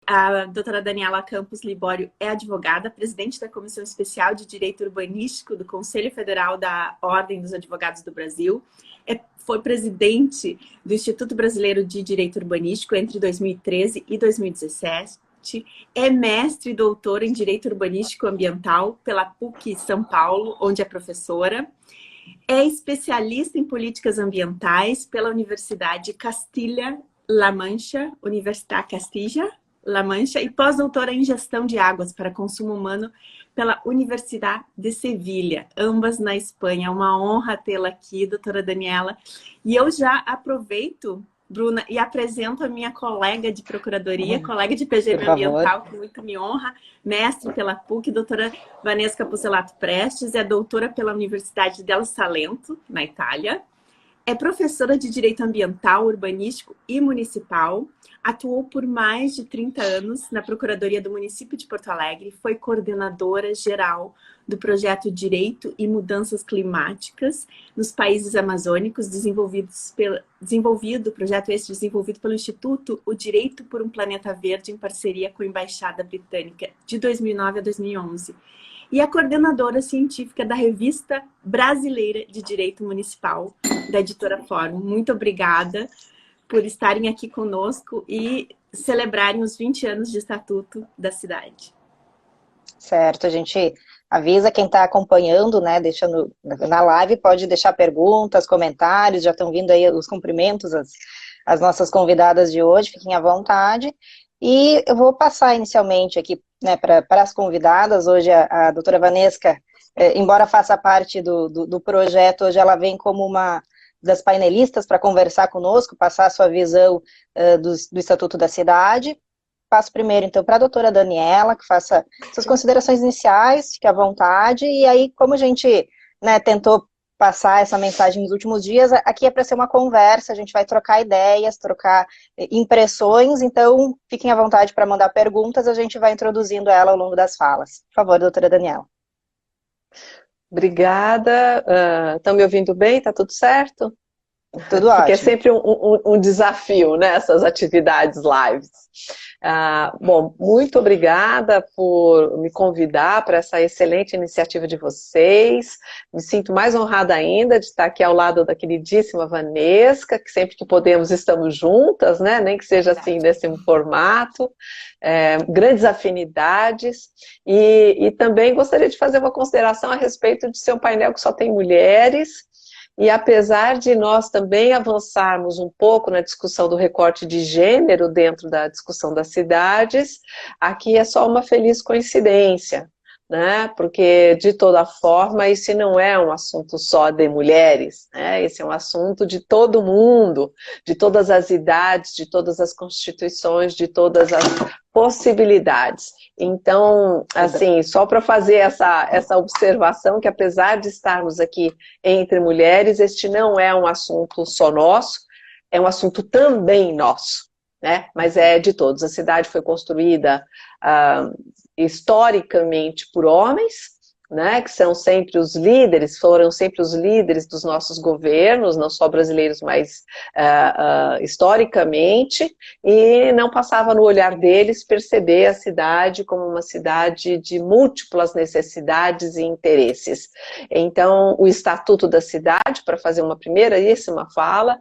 A doutora Daniela Campos Libório é advogada, presidente da Comissão Especial de Direito Urbanístico do Conselho Federal da Ordem dos Advogados do Brasil. Foi presidente do Instituto Brasileiro de Direito Urbanístico entre 2013 e 2017. É mestre e doutora em Direito Urbanístico Ambiental pela PUC São Paulo, onde é professora. É especialista em políticas ambientais pela Universidade Castilla-La Mancha, Universidade Castilla-La Mancha, e pós-doutora em gestão de águas para consumo humano pela Universidade de Sevilha, ambas na Espanha. É uma honra tê-la aqui, doutora Daniela. E eu já aproveito, Bruna, e apresento a minha colega de procuradoria, colega de PGV Ambiental, que muito me honra, mestre pela PUC, doutora Vanessa Capucelato Prestes, é doutora pela Universidade del Salento, na Itália, é professora de Direito Ambiental, Urbanístico e Municipal, atuou por mais de 30 anos na Procuradoria do Município de Porto Alegre, foi coordenadora geral do projeto Direito e Mudanças Climáticas nos países amazônicos, desenvolvido pelo Instituto O Direito por um Planeta Verde, em parceria com a Embaixada Britânica, de 2009 a 2011. E a coordenadora científica da Revista Brasileira de Direito Municipal, da Editora Fórum. Muito obrigada por estarem aqui conosco e celebrarem os 20 anos de Estatuto da Cidade. Certo, a gente avisa quem está acompanhando, né, deixando na live, pode deixar perguntas, comentários, já estão vindo aí os cumprimentos, as nossas convidadas de hoje, fiquem à vontade. E eu vou passar inicialmente aqui, né, para as convidadas. Hoje a doutora Vanessa, embora faça parte do projeto, hoje ela vem como uma das painelistas para conversar conosco, passar a sua visão do Estatuto da Cidade. Passo primeiro, então, para a doutora Daniela, que faça suas considerações iniciais, fique à vontade, e aí, como a gente, né, tentou passar essa mensagem nos últimos dias, aqui é para ser uma conversa, a gente vai trocar ideias, trocar impressões, então fiquem à vontade para mandar perguntas, a gente vai introduzindo ela ao longo das falas. Por favor, doutora Daniela. Obrigada. Estão me ouvindo bem? Está tudo certo? Tudo Porque ótimo. é sempre um desafio, né, essas atividades lives. Bom, muito obrigada por me convidar para essa excelente iniciativa de vocês. Me sinto mais honrada ainda de estar aqui ao lado da queridíssima Vanessa, que sempre que podemos estamos juntas, né, nem que seja assim nesse formato. Grandes afinidades, e também gostaria de fazer uma consideração a respeito de ser um painel que só tem mulheres. E apesar de nós também avançarmos um pouco na discussão do recorte de gênero dentro da discussão das cidades, aqui é só uma feliz coincidência, né? Porque de toda forma esse não é um assunto só de mulheres, né? Esse é um assunto de todo mundo, de todas as idades, de todas as constituições, de todas as possibilidades. Então, assim, só para fazer essa observação, que apesar de estarmos aqui entre mulheres, este não é um assunto só nosso, é um assunto também nosso, né? Mas é de todos. A cidade foi construída historicamente por homens, né, que são sempre os líderes, foram sempre os líderes dos nossos governos, não só brasileiros, mas historicamente, e não passava no olhar deles perceber a cidade como uma cidade de múltiplas necessidades e interesses. Então, o Estatuto da Cidade, para fazer uma primeiríssima fala,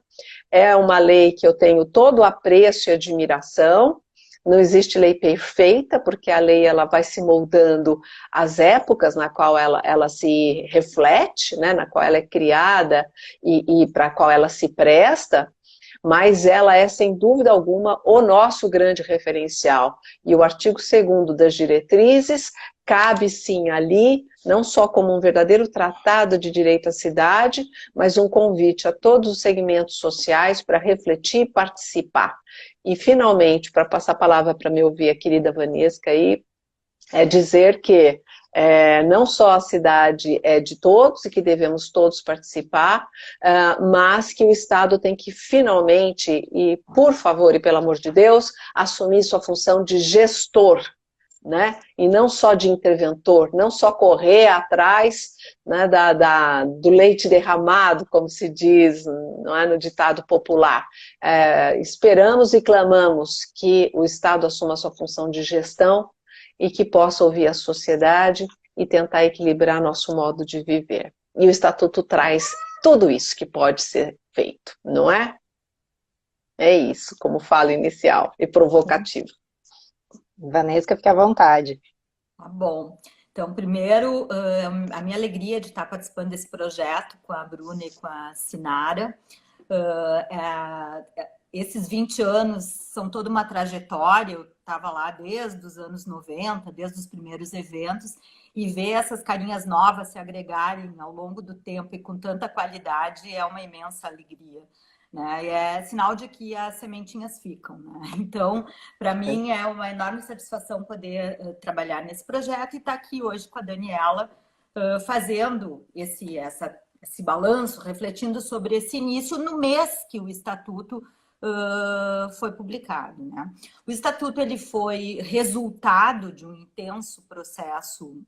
é uma lei que eu tenho todo o apreço e admiração. Não existe lei perfeita, porque a lei ela vai se moldando às épocas na qual ela se reflete, né, na qual ela é criada e para a qual ela se presta, mas ela é, sem dúvida alguma, o nosso grande referencial. E o artigo 2º das diretrizes cabe sim ali, não só como um verdadeiro tratado de direito à cidade, mas um convite a todos os segmentos sociais para refletir e participar. E, finalmente, para passar a palavra para me ouvir a querida Vanessa aí, é dizer que não só a cidade é de todos e que devemos todos participar, mas que o Estado tem que finalmente, e por favor e pelo amor de Deus, assumir sua função de gestor né? E não só de interventor, não só correr atrás, né, do leite derramado, como se diz, não é, no ditado popular. Esperamos e clamamos que o Estado assuma a sua função de gestão e que possa ouvir a sociedade e tentar equilibrar nosso modo de viver. E o Estatuto traz tudo isso que pode ser feito, não é? É isso, como fala inicial e provocativo. Vanessa, fique à vontade. Tá bom. Então, primeiro, a minha alegria de estar participando desse projeto com a Bruna e com a Sinara. Esses 20 anos são toda uma trajetória, eu estava lá desde os anos 90, desde os primeiros eventos, e ver essas carinhas novas se agregarem ao longo do tempo e com tanta qualidade é uma imensa alegria. Né? E é sinal de que as sementinhas ficam. Né? Então, para mim, é uma enorme satisfação poder trabalhar nesse projeto e estar aqui hoje com a Daniela, fazendo esse balanço, refletindo sobre esse início no mês que o Estatuto foi publicado. Né? O Estatuto ele foi resultado de um intenso processo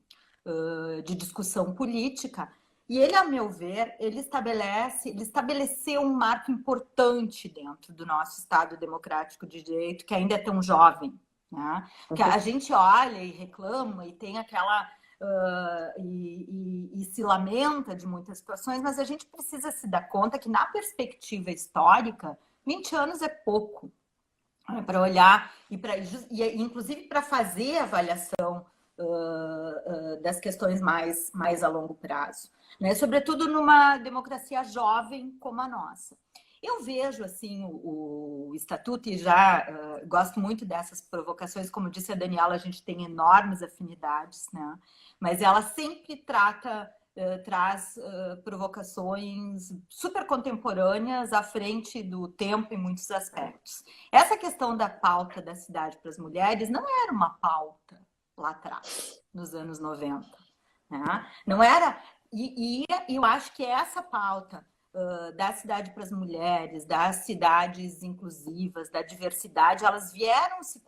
de discussão política. E ele, a meu ver, ele estabeleceu um marco importante dentro do nosso Estado democrático de direito, que ainda é tão jovem. Né? Que a gente olha e reclama e tem aquela... e se lamenta de muitas situações, mas a gente precisa se dar conta que, na perspectiva histórica, 20 anos é pouco para olhar, e inclusive para fazer a avaliação das questões mais a longo prazo, né? Sobretudo numa democracia jovem como a nossa. Eu vejo assim o Estatuto e já gosto muito dessas provocações, como disse a Daniela, a gente tem enormes afinidades, né? Mas ela sempre traz provocações super contemporâneas à frente do tempo em muitos aspectos. Essa questão da pauta da cidade para as mulheres não era uma pauta lá atrás, nos anos 90. Né? Não era... E eu acho que essa pauta da cidade para as mulheres, das cidades inclusivas, da diversidade, ela veio se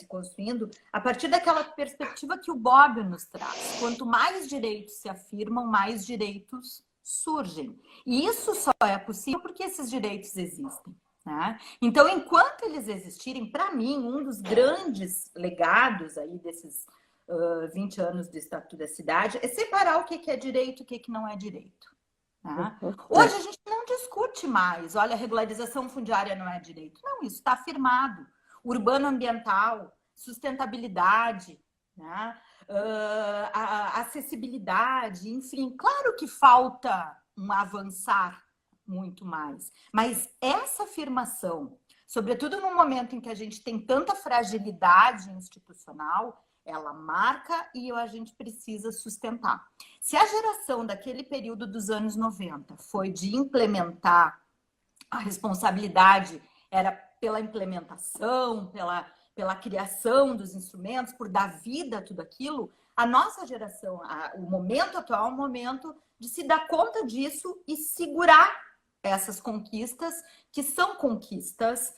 construindo a partir daquela perspectiva que o Bobbio nos traz. Quanto mais direitos se afirmam, mais direitos surgem. E isso só é possível porque esses direitos existem. Né? Então, enquanto eles existirem, para mim, um dos grandes legados aí desses 20 anos do Estatuto da Cidade é separar o que é direito e o que não é direito. Né? Hoje a gente não discute mais, olha, a regularização fundiária não é direito. Não, isso está afirmado. Urbano-ambiental, sustentabilidade, né? A acessibilidade, enfim, claro que falta um avançar muito mais. Mas essa afirmação, sobretudo no momento em que a gente tem tanta fragilidade institucional, ela marca e a gente precisa sustentar. Se a geração daquele período dos anos 90 foi de implementar, a responsabilidade era pela implementação, pela criação dos instrumentos, por dar vida a tudo aquilo, a nossa geração, o momento atual é um momento de se dar conta disso e segurar essas conquistas, que são conquistas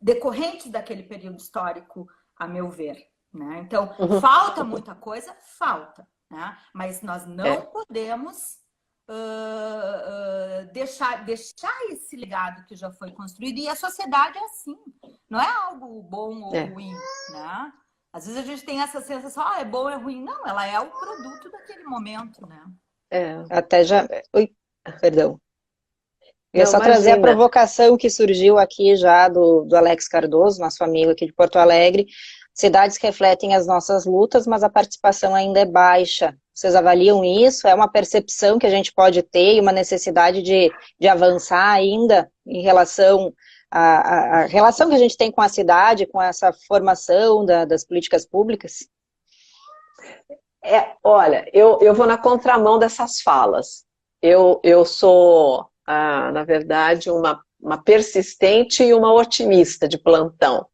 decorrentes daquele período histórico, a meu ver. Né? Então, falta muita coisa? Falta. Né? Mas nós não podemos deixar esse legado que já foi construído. E a sociedade é assim. Não é algo bom ou ruim. Né? Às vezes a gente tem essa sensação, é bom ou é ruim. Não, ela é o produto daquele momento. Né? Até já... Oi, perdão. Eu ia só trazer a provocação que surgiu aqui já do Alex Cardoso, nosso amigo aqui de Porto Alegre. Cidades refletem as nossas lutas, mas a participação ainda é baixa. Vocês avaliam isso? É uma percepção que a gente pode ter e uma necessidade de avançar ainda em relação à relação que a gente tem com a cidade, com essa formação das políticas públicas? Olha, eu vou na contramão dessas falas. Eu sou, na verdade, uma persistente e uma otimista de plantão.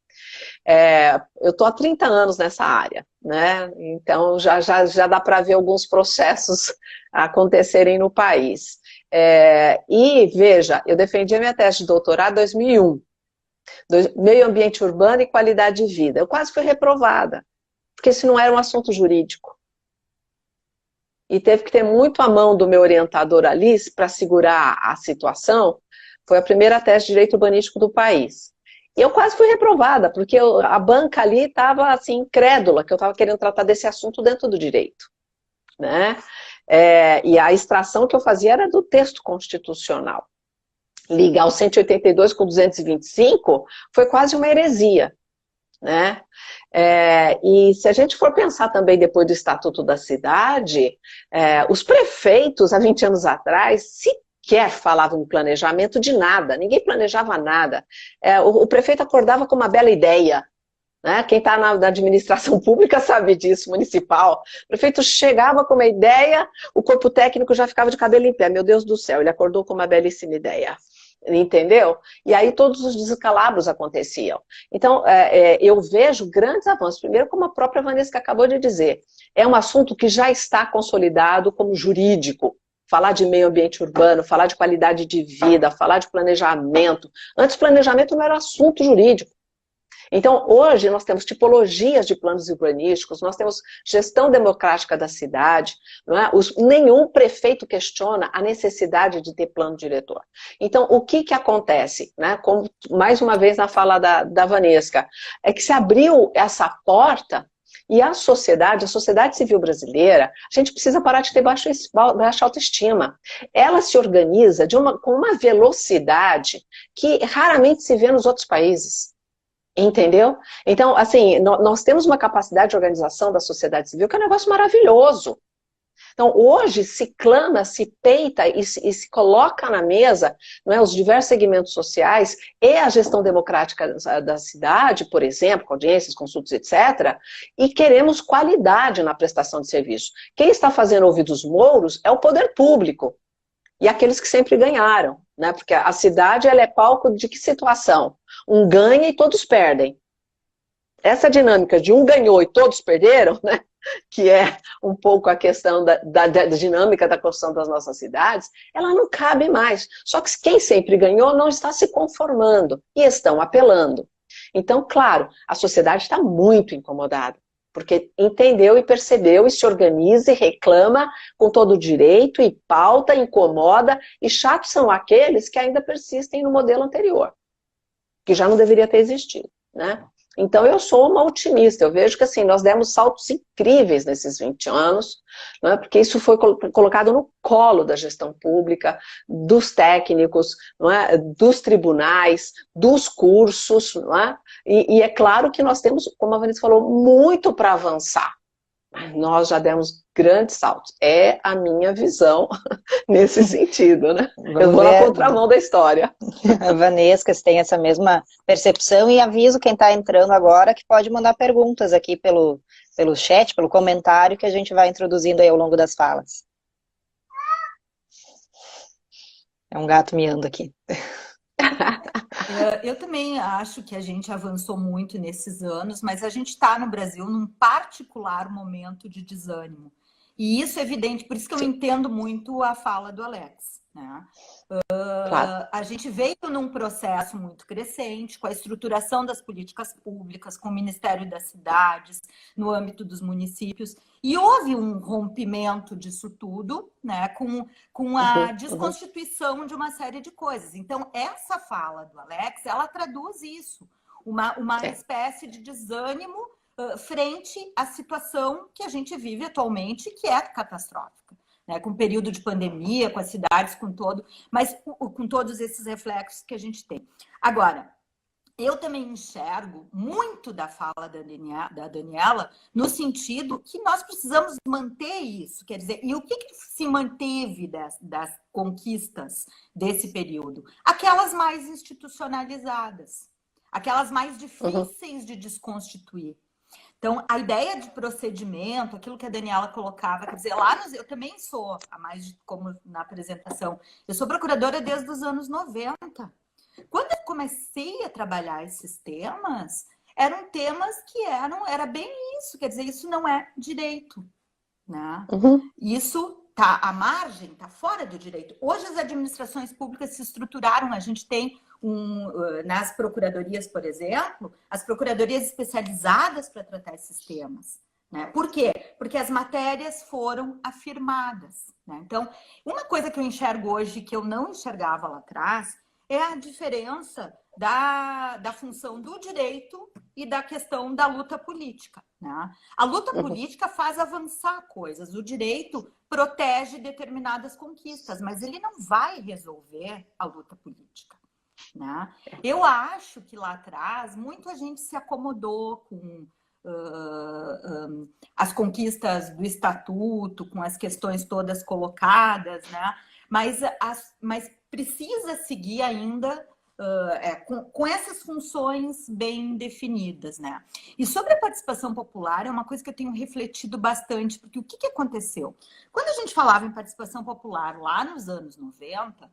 Eu estou há 30 anos nessa área, né? Então já dá para ver alguns processos acontecerem no país. E veja, eu defendi a minha tese de doutorado em 2001. Meio ambiente urbano e qualidade de vida. Eu quase fui reprovada, porque esse não era um assunto jurídico. E teve que ter muito a mão do meu orientador ali para segurar a situação. Foi a primeira tese de direito urbanístico do país. E eu quase fui reprovada, porque a banca ali estava assim, incrédula, que eu estava querendo tratar desse assunto dentro do direito, né? E a extração que eu fazia era do texto constitucional. Ligar o 182 com 225 foi quase uma heresia, né? E se a gente for pensar também depois do Estatuto da Cidade, os prefeitos, há 20 anos atrás, sequer falavam em planejamento de nada, ninguém planejava nada. O prefeito acordava com uma bela ideia, né? Quem está na administração pública sabe disso, municipal. O prefeito chegava com uma ideia, o corpo técnico já ficava de cabelo em pé. Meu Deus do céu, ele acordou com uma belíssima ideia. Entendeu? E aí todos os descalabros aconteciam. Então, eu vejo grandes avanços. Primeiro, como a própria Vanessa acabou de dizer, é um assunto que já está consolidado como jurídico. Falar de meio ambiente urbano, falar de qualidade de vida, falar de planejamento. Antes, planejamento não era assunto jurídico. Então, hoje, nós temos tipologias de planos urbanísticos, nós temos gestão democrática da cidade, não é? Nenhum prefeito questiona a necessidade de ter plano diretor. Então, o que acontece? Né? Como, mais uma vez na fala da Vanessa, é que se abriu essa porta e a sociedade civil brasileira, a gente precisa parar de ter baixa autoestima. Ela se organiza com uma velocidade que raramente se vê nos outros países. Entendeu? Então, assim, nós temos uma capacidade de organização da sociedade civil que é um negócio maravilhoso. Então, hoje se clama, se peita e se coloca na mesa, não é, os diversos segmentos sociais e a gestão democrática da cidade, por exemplo, com audiências, consultas, etc., e queremos qualidade na prestação de serviço. Quem está fazendo ouvidos mouros é o poder público e aqueles que sempre ganharam, né? Porque a cidade ela é palco de que situação? Um ganha e todos perdem. Essa dinâmica de um ganhou e todos perderam, né? Que é um pouco a questão da dinâmica da construção das nossas cidades, ela não cabe mais. Só que quem sempre ganhou não está se conformando e estão apelando. Então, claro, a sociedade está muito incomodada, porque entendeu e percebeu e se organiza e reclama com todo o direito e pauta, incomoda, e chatos são aqueles que ainda persistem no modelo anterior, que já não deveria ter existido, né? Então eu sou uma otimista, eu vejo que assim, nós demos saltos incríveis nesses 20 anos, né, porque isso foi colocado no colo da gestão pública, dos técnicos, não é, dos tribunais, dos cursos, não é? E é claro que nós temos, como a Vanessa falou, muito para avançar. Nós já demos grandes saltos. É a minha visão nesse sentido, né? Eu vou na contramão da história. A Vanessa tem essa mesma percepção e aviso quem está entrando agora que pode mandar perguntas aqui pelo chat, pelo comentário que a gente vai introduzindo aí ao longo das falas. É um gato miando aqui. Eu também acho que a gente avançou muito nesses anos, mas a gente está no Brasil num particular momento de desânimo. E isso é evidente, por isso que eu entendo muito a fala do Alex, né? Claro. A gente veio num processo muito crescente, com a estruturação das políticas públicas, com o Ministério das Cidades, no âmbito dos municípios, e houve um rompimento disso tudo, né, com a desconstituição de uma série de coisas. Então, essa fala do Alex, ela traduz isso, uma espécie de desânimo frente à situação que a gente vive atualmente, que é catastrófica. Né, com o período de pandemia, com as cidades, com todos esses reflexos que a gente tem. Agora, eu também enxergo muito da fala da Daniela no sentido que nós precisamos manter isso, quer dizer, e o que se manteve das conquistas desse período? Aquelas mais institucionalizadas, aquelas mais difíceis de desconstituir. Então, a ideia de procedimento, aquilo que a Daniela colocava, quer dizer, eu também sou, como na apresentação, eu sou procuradora desde os anos 90. Quando eu comecei a trabalhar esses temas, eram temas que era bem isso, quer dizer, isso não é direito, né? Isso tá à margem, tá fora do direito. Hoje as administrações públicas se estruturaram, a gente tem nas procuradorias, por exemplo, as procuradorias especializadas para tratar esses temas. Né? Por quê? Porque as matérias foram afirmadas. Né? Então, uma coisa que eu enxergo hoje que eu não enxergava lá atrás é a diferença da função do direito e da questão da luta política. Né? A luta política faz avançar coisas, o direito protege determinadas conquistas, mas ele não vai resolver a luta política. Né? Eu acho que lá atrás muita gente se acomodou com as conquistas do estatuto, com as questões todas colocadas, né? Mas precisa seguir ainda com essas funções bem definidas, né? E sobre a participação popular, é uma coisa que eu tenho refletido bastante, porque o que aconteceu? Quando a gente falava em participação popular lá nos anos 90,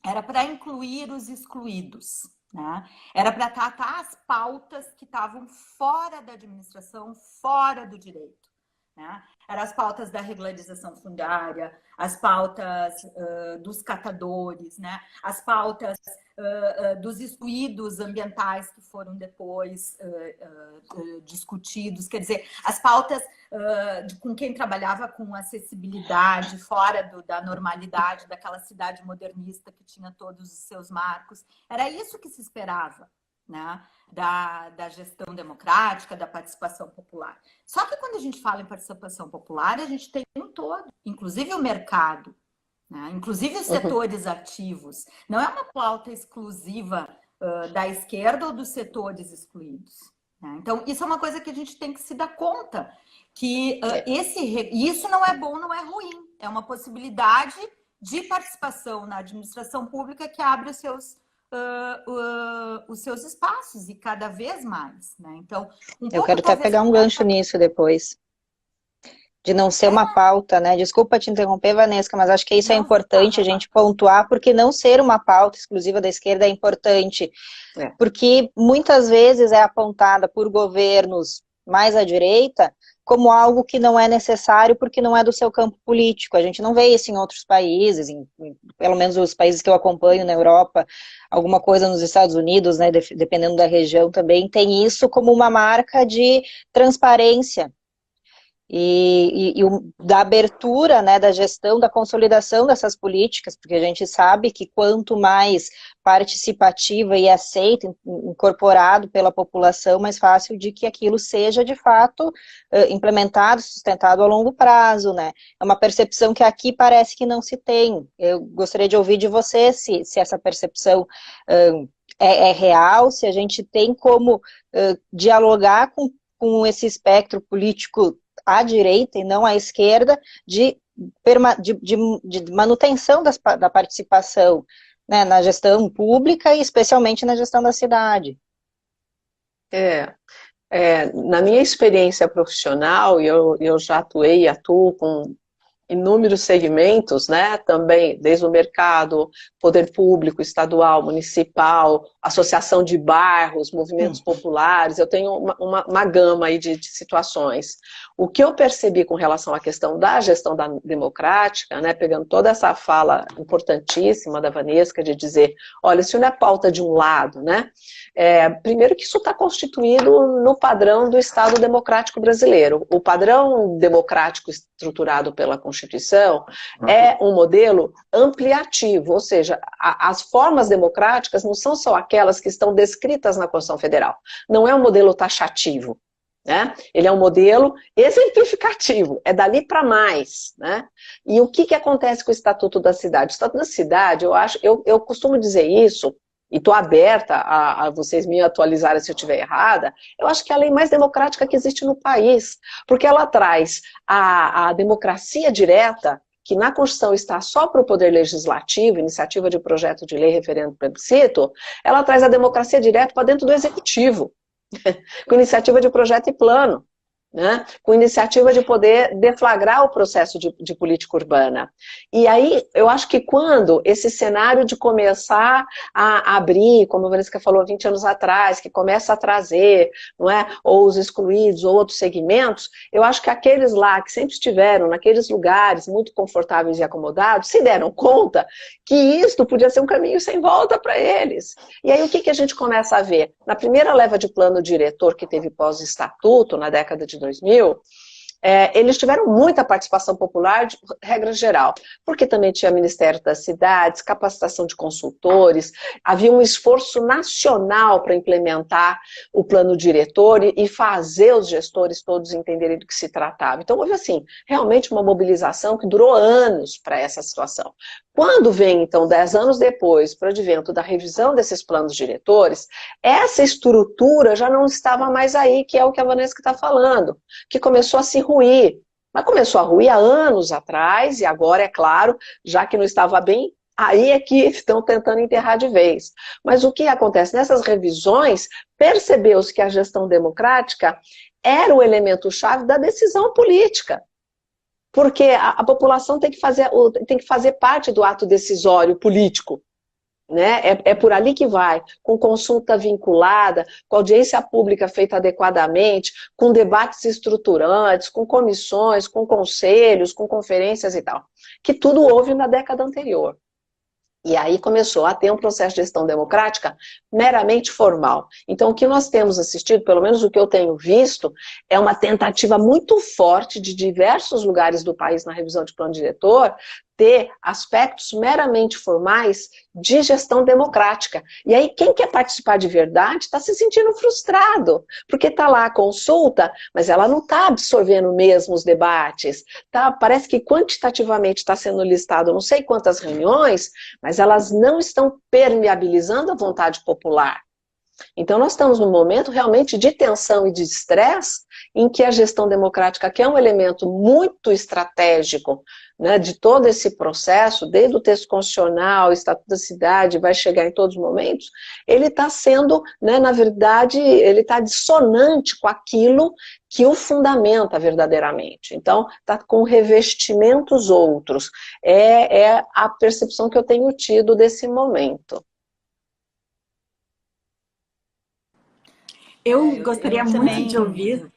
era para incluir os excluídos, né? Era para tratar as pautas que estavam fora da administração, fora do direito. Né? Eram as pautas da regularização fundiária, as pautas dos catadores, né? As pautas dos excluídos ambientais que foram depois discutidos, quer dizer, as pautas com quem trabalhava com acessibilidade, fora da normalidade daquela cidade modernista que tinha todos os seus marcos. Era isso que se esperava. Né, da gestão democrática, da participação popular. Só que quando a gente fala em participação popular, a gente tem um todo, inclusive o mercado, né, inclusive os setores ativos. Não é uma pauta exclusiva da esquerda ou dos setores excluídos. Né? Então, isso é uma coisa que a gente tem que se dar conta, que isso não é bom, não é ruim. É uma possibilidade de participação na administração pública que abre os seus espaços e cada vez mais, né? Então, eu quero até pegar um gancho nisso depois, de não ser uma pauta, né? Desculpa te interromper, Vanessa, mas acho que isso é importante a gente pontuar, porque não ser uma pauta exclusiva da esquerda é importante, porque muitas vezes é apontada por governos mais à direita como algo que não é necessário porque não é do seu campo político. A gente não vê isso em outros países, pelo menos os países que eu acompanho na Europa, alguma coisa nos Estados Unidos, né, dependendo da região também, tem isso como uma marca de transparência. Da abertura, né, da gestão, da consolidação dessas políticas, porque a gente sabe que quanto mais participativa e aceita, incorporado pela população, mais fácil de que aquilo seja, de fato, implementado, sustentado a longo prazo, né? É uma percepção que aqui parece que não se tem. Eu gostaria de ouvir de você se essa percepção é real, se a gente tem como dialogar com esse espectro político à direita e não à esquerda, de manutenção da participação, né, na gestão pública e especialmente na gestão da cidade. Na minha experiência profissional, eu já atuei e atuo com inúmeros segmentos, né, também, desde o mercado, poder público, estadual, municipal, associação de bairros, movimentos populares, eu tenho uma gama aí de situações. O que eu percebi com relação à questão da gestão democrática, né, pegando toda essa fala importantíssima da Vanessa, de dizer, olha, isso não é pauta de um lado, né, primeiro que isso está constituído no padrão do Estado democrático brasileiro. O padrão democrático estruturado pela Constituição é um modelo ampliativo, ou seja, as formas democráticas não são só aquelas que estão descritas na Constituição Federal. Não é um modelo taxativo, né? Ele é um modelo exemplificativo, é dali para mais, né? E o que acontece com o Estatuto da Cidade? O Estatuto da Cidade, eu costumo dizer isso, e estou aberta a vocês me atualizarem se eu estiver errada, eu acho que é a lei mais democrática que existe no país, porque ela traz a democracia direta, que na Constituição está só para o Poder Legislativo, iniciativa de projeto de lei, referendo, plebiscito, ela traz a democracia direta para dentro do Executivo, com iniciativa de projeto e plano. né, com iniciativa de poder deflagrar o processo de política urbana. E aí, eu acho que quando esse cenário de começar a abrir, como a Valesca falou 20 anos atrás, que começa a trazer, não é, ou os excluídos, ou outros segmentos, eu acho que aqueles lá que sempre estiveram naqueles lugares muito confortáveis e acomodados, se deram conta que isto podia ser um caminho sem volta para eles. E aí, o que a gente começa a ver? Na primeira leva de plano diretor que teve pós-estatuto, na década de 2000, eles tiveram muita participação popular, de regra geral, porque também tinha Ministério das Cidades, capacitação de consultores, havia um esforço nacional para implementar o plano diretor e fazer os gestores todos entenderem do que se tratava. Então, houve, assim, realmente uma mobilização que durou anos para essa situação. Quando vem, então, 10 anos depois, para o advento da revisão desses planos diretores, essa estrutura já não estava mais aí, que é o que a Vanessa está falando, que começou a se ruir. Mas começou a ruir há anos atrás, e agora, é claro, já que não estava bem, aí é que estão tentando enterrar de vez. Mas o que acontece? Nessas revisões, percebeu-se que a gestão democrática era o elemento-chave da decisão política. Porque a população tem que fazer parte do ato decisório político, né? É por ali que vai, com consulta vinculada, com audiência pública feita adequadamente, com debates estruturantes, com comissões, com conselhos, com conferências e tal, que tudo houve na década anterior. E aí começou a ter um processo de gestão democrática meramente formal. Então, o que nós temos assistido, pelo menos o que eu tenho visto, é uma tentativa muito forte de diversos lugares do país na revisão de plano diretor, ter aspectos meramente formais de gestão democrática. E aí, quem quer participar de verdade está se sentindo frustrado, porque está lá a consulta, mas ela não está absorvendo mesmo os debates. Tá? Parece que quantitativamente está sendo listado não sei quantas reuniões, mas elas não estão permeabilizando a vontade popular. Então, nós estamos num momento realmente de tensão e de estresse, em que a gestão democrática, que é um elemento muito estratégico, né, de todo esse processo, desde o texto constitucional, o Estatuto da Cidade, vai chegar em todos os momentos, ele está sendo, né, na verdade, ele está dissonante com aquilo que o fundamenta verdadeiramente. Então, está com revestimentos outros. É a percepção que eu tenho tido desse momento. Eu gostaria muito de ouvir.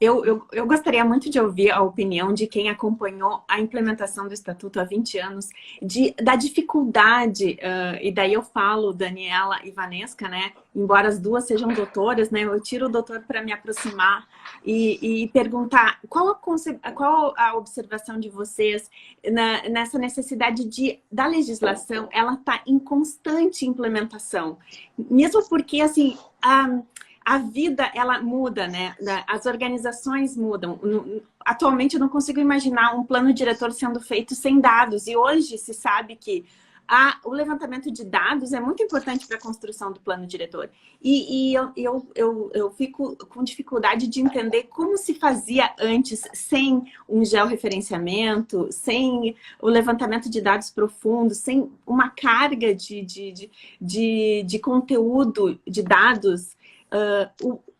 Eu gostaria muito de ouvir a opinião de quem acompanhou a implementação do Estatuto há 20 anos, da dificuldade, e daí eu falo Daniela e Vanessa, né? Embora as duas sejam doutoras, né? Eu tiro o doutor para me aproximar e perguntar qual a observação de vocês nessa necessidade da legislação, ela está em constante implementação. Mesmo porque, assim, a vida, ela muda, né? As organizações mudam. Atualmente, eu não consigo imaginar um plano diretor sendo feito sem dados. E hoje se sabe que o levantamento de dados é muito importante para a construção do plano diretor. E eu fico com dificuldade de entender como se fazia antes, sem um georreferenciamento, sem o levantamento de dados profundos, sem uma carga de conteúdo, de dados.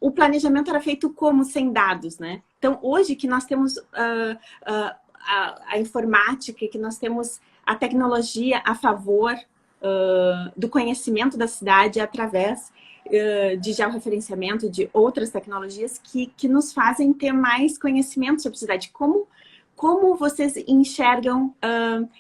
O planejamento era feito como sem dados, né? Então, hoje que nós temos a informática, que nós temos a tecnologia a favor do conhecimento da cidade através de georreferenciamento, de outras tecnologias que nos fazem ter mais conhecimento sobre a cidade. Como vocês enxergam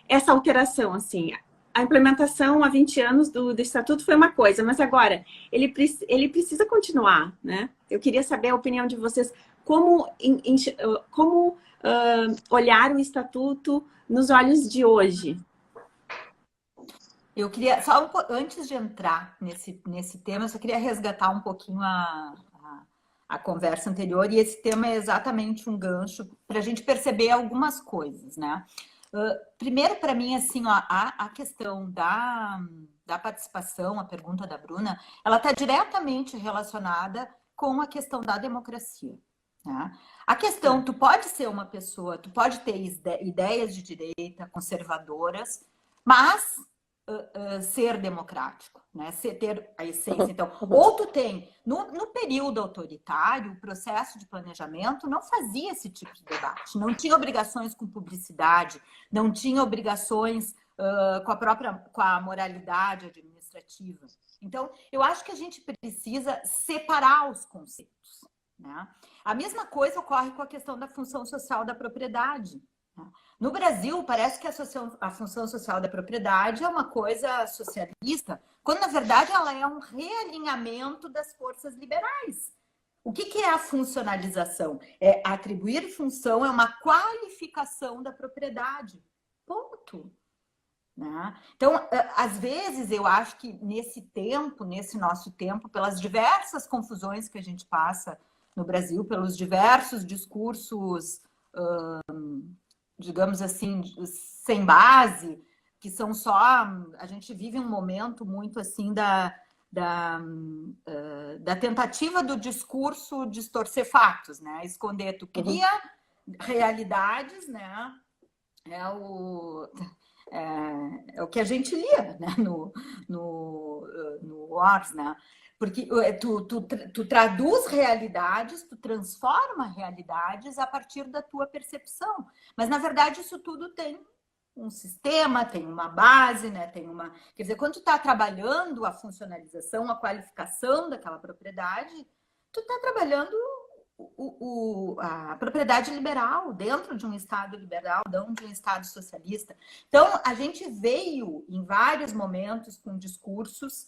essa alteração, assim? A implementação há 20 anos do Estatuto foi uma coisa, mas agora ele precisa continuar, né? Eu queria saber a opinião de vocês, como olhar o Estatuto nos olhos de hoje. Eu queria, só antes de entrar nesse tema, eu só queria resgatar um pouquinho a conversa anterior, e esse tema é exatamente um gancho para a gente perceber algumas coisas, né? Primeiro, para mim, assim, ó, a questão da participação, a pergunta da Bruna, ela está diretamente relacionada com a questão da democracia. Né? A questão, tu pode ser uma pessoa, tu pode ter ideias de direita, conservadoras, mas ser democrático. né? Ter a essência. Então, ou tu tem, no período autoritário, o processo de planejamento não fazia esse tipo de debate, não tinha obrigações com publicidade, não tinha obrigações com a moralidade administrativa. Então, eu acho que a gente precisa separar os conceitos, né? A mesma coisa ocorre com a questão da função social da propriedade. No Brasil, parece que a função social da propriedade é uma coisa socialista, quando, na verdade, ela é um realinhamento das forças liberais. O que é a funcionalização? É atribuir função, é uma qualificação da propriedade. Ponto. Né? Então, às vezes, eu acho que nesse nosso tempo, pelas diversas confusões que a gente passa no Brasil, pelos diversos discursos, digamos assim, sem base, que são só... A gente vive um momento muito assim da tentativa do discurso distorcer fatos, né? Esconder. Tu cria realidades, né? É o que a gente lia, né? no Wars, né? Porque tu traduz realidades, tu transforma realidades a partir da tua percepção. Mas, na verdade, isso tudo tem um sistema, tem uma base, né? Quer dizer, quando tu está trabalhando a funcionalização, a qualificação daquela propriedade, tu está trabalhando a propriedade liberal dentro de um Estado liberal, dentro de um Estado socialista. Então, a gente veio em vários momentos com discursos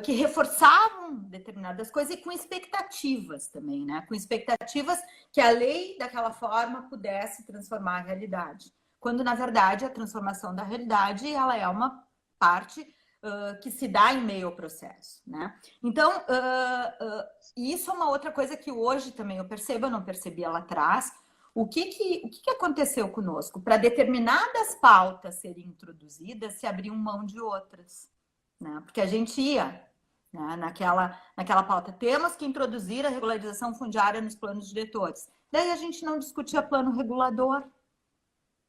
que reforçavam determinadas coisas e com expectativas também, né? Com expectativas que a lei, daquela forma, pudesse transformar a realidade. Quando, na verdade, a transformação da realidade ela é uma parte que se dá em meio ao processo, né? Então, isso é uma outra coisa que hoje também eu percebo, eu não percebia lá atrás. O que aconteceu conosco? Para determinadas pautas serem introduzidas, se abriam mão de outras, né? Porque a gente ia, né, naquela pauta, temos que introduzir a regularização fundiária nos planos diretores. Daí a gente não discutia plano regulador,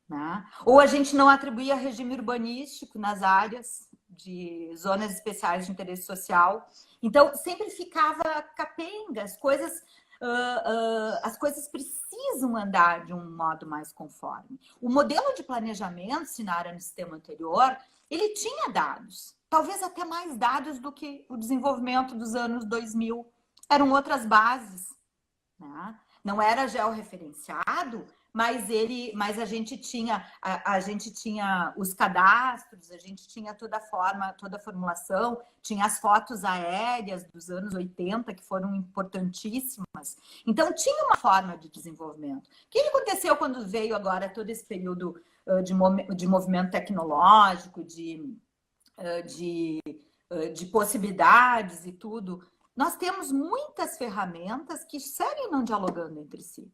né? Ou a gente não atribuía regime urbanístico nas áreas de zonas especiais de interesse social. Então, sempre ficava capenga, as coisas precisam andar de um modo mais conforme. O modelo de planejamento, Sinara, no sistema anterior, ele tinha dados, talvez até mais dados do que o desenvolvimento dos anos 2000. Eram outras bases, né? Não era georreferenciado, mas a gente tinha os cadastros, a gente tinha toda a formulação, tinha as fotos aéreas dos anos 80, que foram importantíssimas. Então, tinha uma forma de desenvolvimento. O que aconteceu quando veio agora todo esse período de movimento tecnológico, de possibilidades e tudo? Nós temos muitas ferramentas que seguem não dialogando entre si.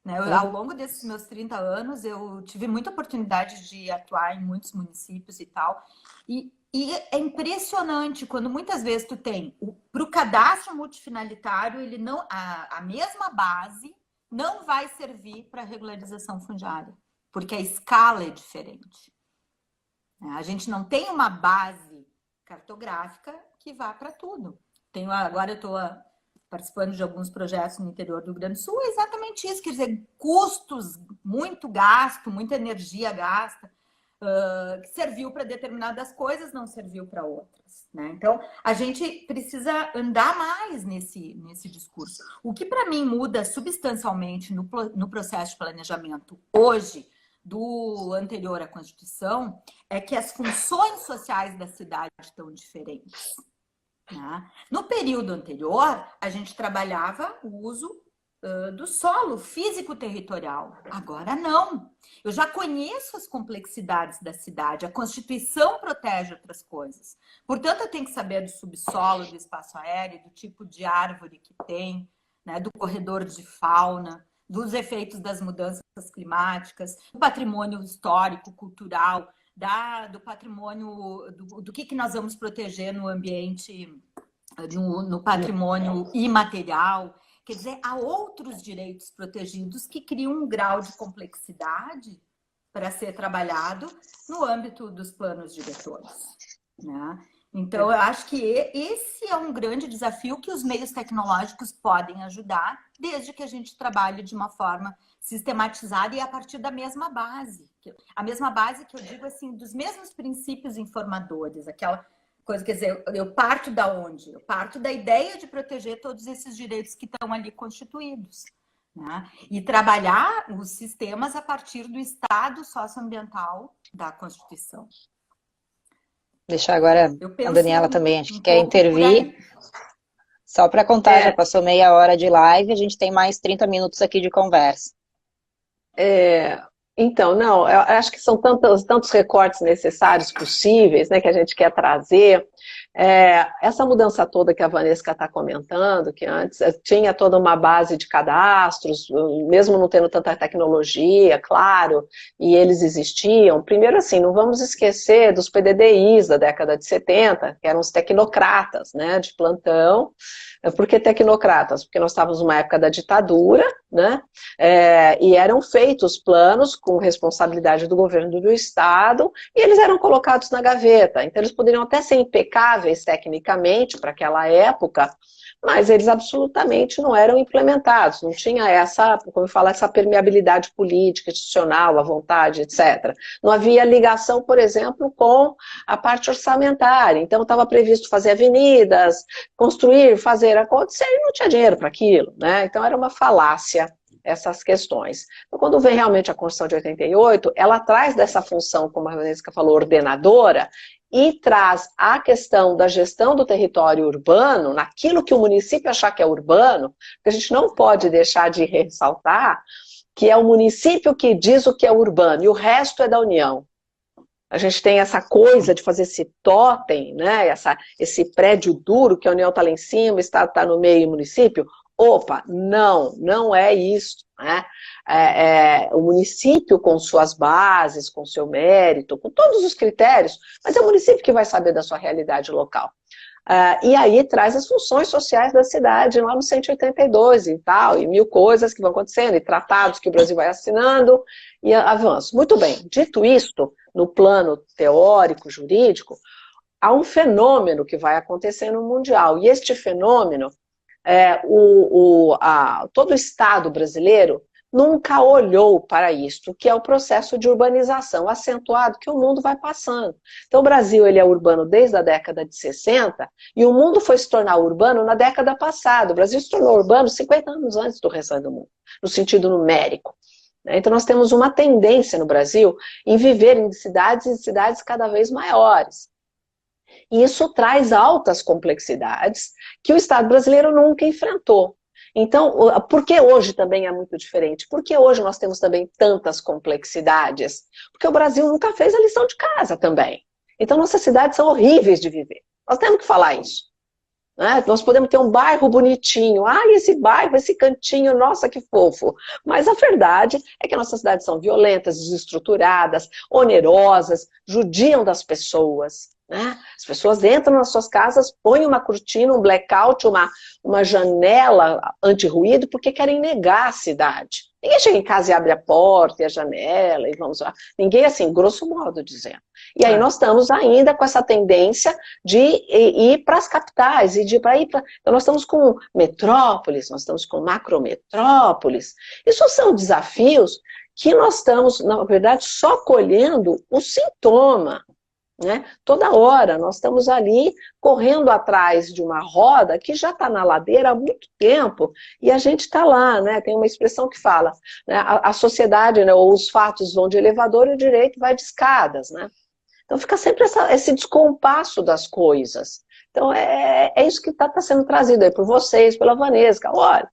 Né? Ao longo desses meus 30 anos, eu tive muita oportunidade de atuar em muitos municípios e tal. E é impressionante quando muitas vezes tu tem, para o cadastro multifinalitário, ele não, a mesma base não vai servir para regularização fundiária, porque a escala é diferente. A gente não tem uma base cartográfica que vá para tudo. Agora eu estou participando de alguns projetos no interior do Rio Grande do Sul, é exatamente isso, quer dizer, custos, muito gasto, muita energia gasta, que serviu para determinadas coisas, não serviu para outras, né? Então, a gente precisa andar mais nesse discurso. O que, para mim, muda substancialmente no processo de planejamento hoje, do anterior à Constituição, é que as funções sociais da cidade estão diferentes. Né? No período anterior, a gente trabalhava o uso do solo físico-territorial. Agora não. Eu já conheço as complexidades da cidade. A Constituição protege outras coisas. Portanto, eu tenho que saber do subsolo, do espaço aéreo, do tipo de árvore que tem, né? Do corredor de fauna, dos efeitos das mudanças climáticas, do patrimônio histórico, cultural, do patrimônio, do que nós vamos proteger no ambiente, no patrimônio imaterial. Quer dizer, há outros direitos protegidos que criam um grau de complexidade para ser trabalhado no âmbito dos planos diretores, né? Então, eu acho que esse é um grande desafio que os meios tecnológicos podem ajudar, desde que a gente trabalhe de uma forma sistematizada e a partir da mesma base. A mesma base que eu digo, assim, dos mesmos princípios informadores, aquela coisa, quer dizer, eu parto da onde? Eu parto da ideia de proteger todos esses direitos que estão ali constituídos, né? E trabalhar os sistemas a partir do estado socioambiental da Constituição. Deixar agora a Daniela também, acho que quer intervir. Só para contar, já passou meia hora de live, a gente tem mais 30 minutos aqui de conversa. Então, não, eu acho que são tantos recortes necessários, possíveis, né, que a gente quer trazer. Essa mudança toda que a Vanessa está comentando, que antes tinha toda uma base de cadastros, mesmo não tendo tanta tecnologia, claro, e eles existiam. Primeiro, assim, não vamos esquecer dos PDDIs da década de 70, que eram os tecnocratas, né, de plantão. Por que tecnocratas? Porque nós estávamos numa época da ditadura, né, e eram feitos planos com responsabilidade do governo do Estado, e eles eram colocados na gaveta. Então, eles poderiam até ser impecáveis tecnicamente para aquela época, mas eles absolutamente não eram implementados, não tinha essa, como eu falo, essa permeabilidade política, institucional, à vontade, etc. Não havia ligação, por exemplo, com a parte orçamentária, então estava previsto fazer avenidas, construir, fazer acontecer, e não tinha dinheiro para aquilo, né? Então era uma falácia essas questões. Então, quando vem realmente a Constituição de 88, ela traz dessa função, como a Vanessa falou, ordenadora, e traz a questão da gestão do território urbano, naquilo que o município achar que é urbano, porque a gente não pode deixar de ressaltar que é o município que diz o que é urbano, e o resto é da União. A gente tem essa coisa de fazer esse totem, né, esse prédio duro, que a União está lá em cima, o Estado está no meio, e o município. Opa, não é isso, né? O município com suas bases, com seu mérito, com todos os critérios, mas é o município que vai saber da sua realidade local. E aí traz as funções sociais da cidade, lá no 182 e tal, e mil coisas que vão acontecendo, e tratados que o Brasil vai assinando, e avanço. Muito bem, dito isto, no plano teórico, jurídico, há um fenômeno que vai acontecer no mundial, e este fenômeno, todo o Estado brasileiro nunca olhou para isto, que é o processo de urbanização acentuado que o mundo vai passando. Então o Brasil ele é urbano desde a década de 60 e o mundo foi se tornar urbano na década passada. O Brasil se tornou urbano 50 anos antes do restante do mundo, no sentido numérico. Então nós temos uma tendência no Brasil em viver em cidades cada vez maiores. E isso traz altas complexidades que o Estado brasileiro nunca enfrentou. Então, por que hoje também é muito diferente? Por que hoje nós temos também tantas complexidades? Porque o Brasil nunca fez a lição de casa também. Então, nossas cidades são horríveis de viver. Nós temos que falar isso. Né? Nós podemos ter um bairro bonitinho. Esse bairro, esse cantinho, nossa, que fofo. Mas a verdade é que nossas cidades são violentas, desestruturadas, onerosas, judiam das pessoas. Né? As pessoas entram nas suas casas, põem uma cortina, um blackout, uma janela anti-ruído, porque querem negar a cidade. Ninguém chega em casa e abre a porta e a janela, e vamos lá. Ninguém, assim, grosso modo dizendo. E aí nós estamos ainda com essa tendência de ir para as capitais, então nós estamos com metrópoles, nós estamos com macrometrópoles. Isso são desafios que nós estamos, na verdade, só colhendo o sintoma. Né? Toda hora nós estamos ali correndo atrás de uma roda que já está na ladeira há muito tempo e a gente está lá, né? Tem uma expressão que fala, né? A sociedade, né? Ou os fatos vão de elevador e o direito vai de escadas, né? Então fica sempre esse descompasso das coisas. Então é isso que está sendo trazido aí por vocês, pela Vanessa. Olha,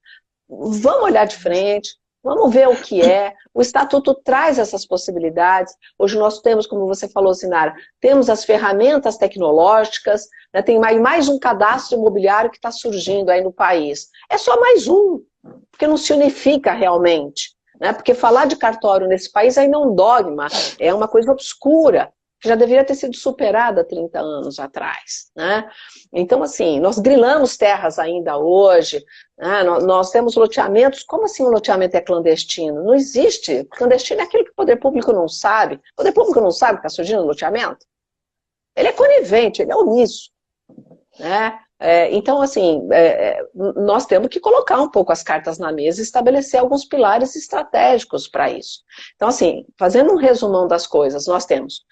vamos olhar de frente. Vamos ver o que é. O Estatuto traz essas possibilidades. Hoje nós temos, como você falou, Sinara, temos as ferramentas tecnológicas, né? Tem mais um cadastro imobiliário que está surgindo aí no país. É só mais um, porque não se unifica realmente. Né? Porque falar de cartório nesse país ainda é um dogma, é uma coisa obscura, que já deveria ter sido superada há 30 anos atrás. Né? Então, assim, nós grilamos terras ainda hoje, né? Nós temos loteamentos. Como assim um loteamento é clandestino? Não existe. Clandestino é aquilo que o poder público não sabe. O poder público não sabe que está surgindo loteamento? Ele é conivente, ele é omisso, né? Então, assim, nós temos que colocar um pouco as cartas na mesa e estabelecer alguns pilares estratégicos para isso. Então, assim, fazendo um resumão das coisas, nós temos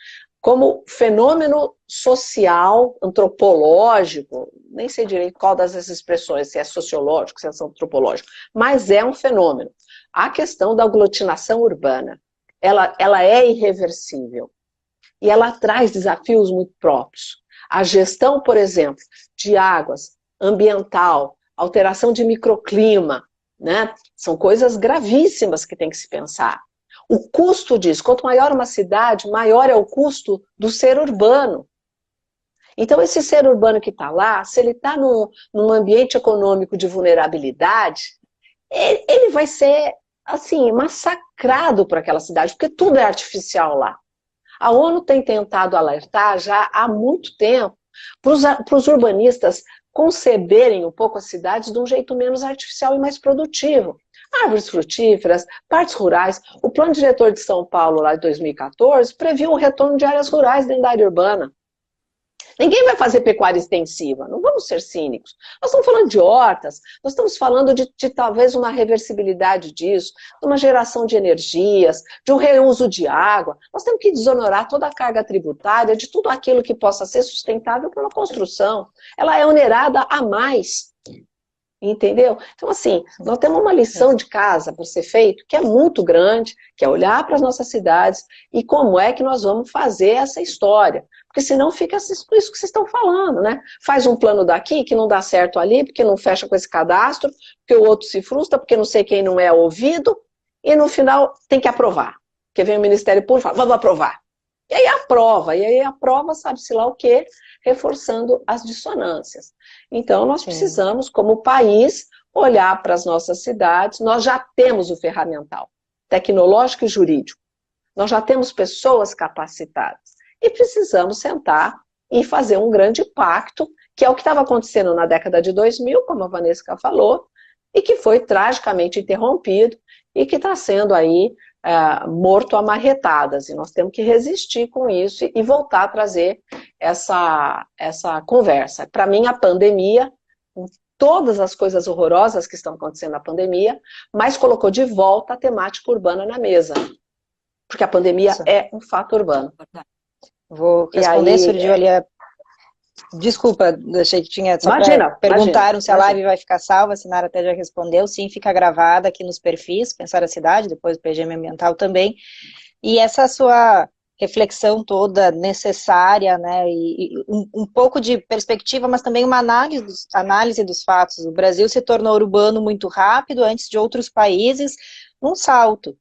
como fenômeno social, antropológico, nem sei direito qual das expressões, se é sociológico, se é antropológico, mas é um fenômeno. A questão da aglutinação urbana, ela é irreversível e ela traz desafios muito próprios. A gestão, por exemplo, de águas, ambiental, alteração de microclima, né? São coisas gravíssimas que tem que se pensar. O custo disso, quanto maior uma cidade, maior é o custo do ser urbano. Então, esse ser urbano que está lá, se ele está num ambiente econômico de vulnerabilidade, ele vai ser, assim, massacrado por aquela cidade, porque tudo é artificial lá. A ONU tem tentado alertar já há muito tempo para os urbanistas conceberem um pouco as cidades de um jeito menos artificial e mais produtivo. Árvores frutíferas, partes rurais. O plano diretor de São Paulo, lá de 2014, previu o retorno de áreas rurais dentro da área urbana. Ninguém vai fazer pecuária extensiva, não vamos ser cínicos. Nós estamos falando de hortas, nós estamos falando de talvez uma reversibilidade disso, de uma geração de energias, de um reuso de água. Nós temos que desonorar toda a carga tributária de tudo aquilo que possa ser sustentável para uma construção. Ela é onerada a mais. Entendeu? Então, assim, nós temos uma lição de casa para ser feito que é muito grande, que é olhar para as nossas cidades e como é que nós vamos fazer essa história. Porque senão fica isso que vocês estão falando, né? Faz um plano daqui que não dá certo ali, porque não fecha com esse cadastro, porque o outro se frustra, porque não sei quem não é ouvido, e no final tem que aprovar. Porque vem o Ministério Público e fala, vamos aprovar. E aí aprova, sabe-se lá o quê, reforçando as dissonâncias. Então, nós precisamos, como país, olhar para as nossas cidades. Nós já temos o ferramental, tecnológico e jurídico. Nós já temos pessoas capacitadas. E precisamos sentar e fazer um grande pacto, que é o que estava acontecendo na década de 2000, como a Vanessa falou, e que foi tragicamente interrompido, e que está sendo aí morto a marretadas. E nós temos que resistir com isso e voltar a trazer essa conversa. Para mim, a pandemia, com todas as coisas horrorosas que estão acontecendo na pandemia, mas colocou de volta a temática urbana na mesa. Porque a pandemia é um fato urbano. Vou responder, Surdioli. Desculpa, achei que tinha... Perguntaram se a live vai ficar salva, a Sinara até já respondeu. Sim, fica gravada aqui nos perfis, Pensar a Cidade, depois o PGM Ambiental também. E essa sua reflexão toda necessária, né, e um pouco de perspectiva, mas também uma análise dos fatos. O Brasil se tornou urbano muito rápido, antes de outros países, num salto.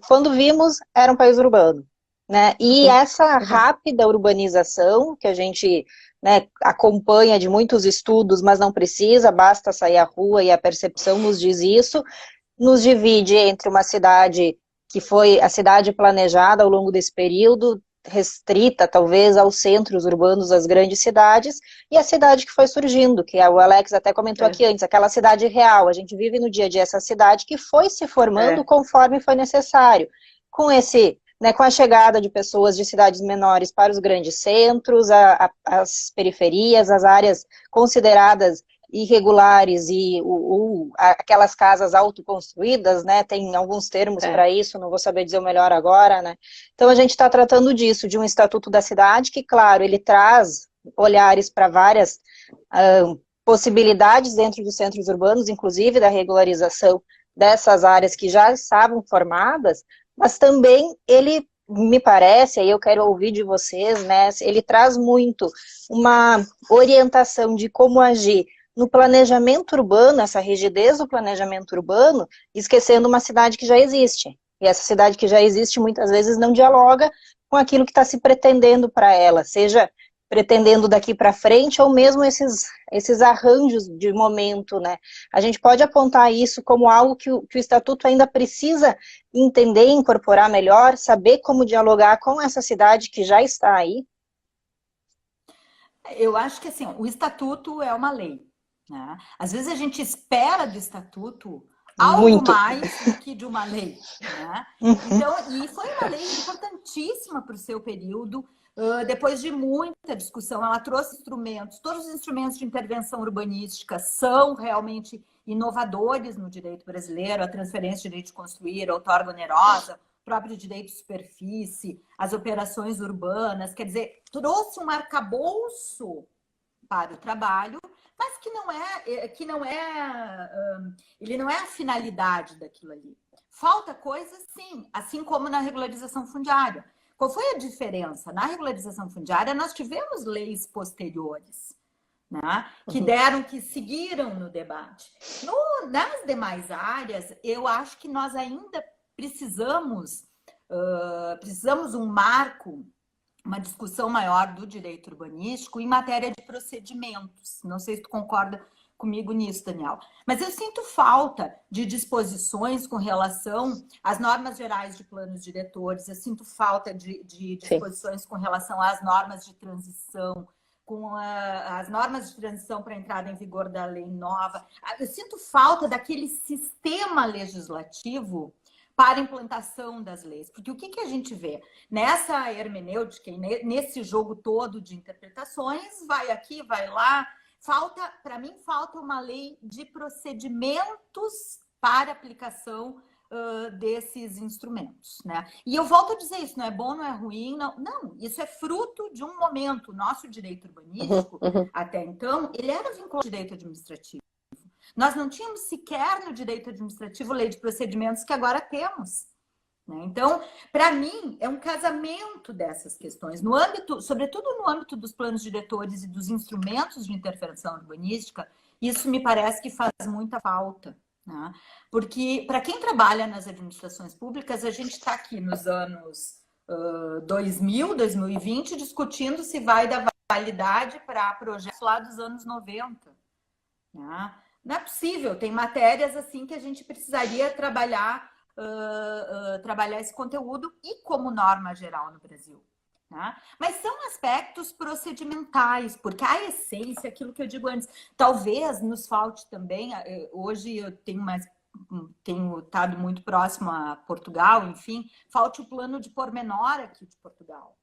Quando vimos, era um país urbano. Né? E essa rápida urbanização, que a gente, né, acompanha de muitos estudos, mas não precisa, basta sair à rua e a percepção nos diz isso, nos divide entre uma cidade que foi a cidade planejada ao longo desse período, restrita talvez aos centros urbanos das grandes cidades, e a cidade que foi surgindo, que o Alex até comentou aqui antes, aquela cidade real. A gente vive no dia a dia essa cidade que foi se formando conforme foi necessário. Com esse... Né, com a chegada de pessoas de cidades menores para os grandes centros, as periferias, as áreas consideradas irregulares e aquelas casas autoconstruídas, né, tem alguns termos para isso, não vou saber dizer o melhor agora, né. Então a gente está tratando disso, de um Estatuto da Cidade que, claro, ele traz olhares para várias possibilidades dentro dos centros urbanos, inclusive da regularização dessas áreas que já estavam formadas, mas também ele, me parece, aí eu quero ouvir de vocês, né, ele traz muito uma orientação de como agir no planejamento urbano, essa rigidez do planejamento urbano, esquecendo uma cidade que já existe. E essa cidade que já existe, muitas vezes, não dialoga com aquilo que está se pretendendo para ela, seja pretendendo daqui para frente, ou mesmo esses arranjos de momento, né? A gente pode apontar isso como algo que o Estatuto ainda precisa entender, incorporar melhor, saber como dialogar com essa cidade que já está aí? Eu acho que, assim, o Estatuto é uma lei, né? Às vezes a gente espera do Estatuto algo mais do que de uma lei, né? Então, e foi uma lei importantíssima para o seu período. Depois de muita discussão, ela trouxe instrumentos. Todos os instrumentos de intervenção urbanística são realmente inovadores no direito brasileiro, a transferência de direito de construir, a outorga onerosa, o próprio direito de superfície, as operações urbanas, quer dizer, trouxe um arcabouço para o trabalho, mas ele não é a finalidade daquilo ali. Falta coisa, sim, assim como na regularização fundiária. Qual foi a diferença? Na regularização fundiária, nós tivemos leis posteriores, né, que seguiram no debate. Nas demais áreas, eu acho que nós ainda precisamos um marco, uma discussão maior do direito urbanístico em matéria de procedimentos. Não sei se tu concorda comigo nisso, Daniel. Mas eu sinto falta de disposições com relação às normas gerais de planos diretores, eu sinto falta de disposições com relação às normas de transição, com as normas de transição para a entrada em vigor da lei nova. Eu sinto falta daquele sistema legislativo para a implantação das leis. Porque o que a gente vê? Nessa hermenêutica, nesse jogo todo de interpretações, vai aqui, vai lá, para mim, falta uma lei de procedimentos para aplicação desses instrumentos, né? E eu volto a dizer, isso não é bom, não é ruim, não, isso é fruto de um momento. O nosso direito urbanístico, até então, ele era vinculado ao direito administrativo. Nós não tínhamos sequer no direito administrativo lei de procedimentos que agora temos. Então, para mim, é um casamento dessas questões, sobretudo no âmbito dos planos diretores e dos instrumentos de intervenção urbanística, isso me parece que faz muita falta, né? Porque, para quem trabalha nas administrações públicas, a gente está aqui nos anos 2020, discutindo se vai dar validade para projetos lá dos anos 90. Né? Não é possível, tem matérias assim que a gente precisaria trabalhar esse conteúdo e como norma geral no Brasil. Né? Mas são aspectos procedimentais, porque a essência, aquilo que eu digo antes, talvez nos falte também, hoje eu tenho estado muito próximo a Portugal, enfim, falte o plano de pormenor aqui de Portugal,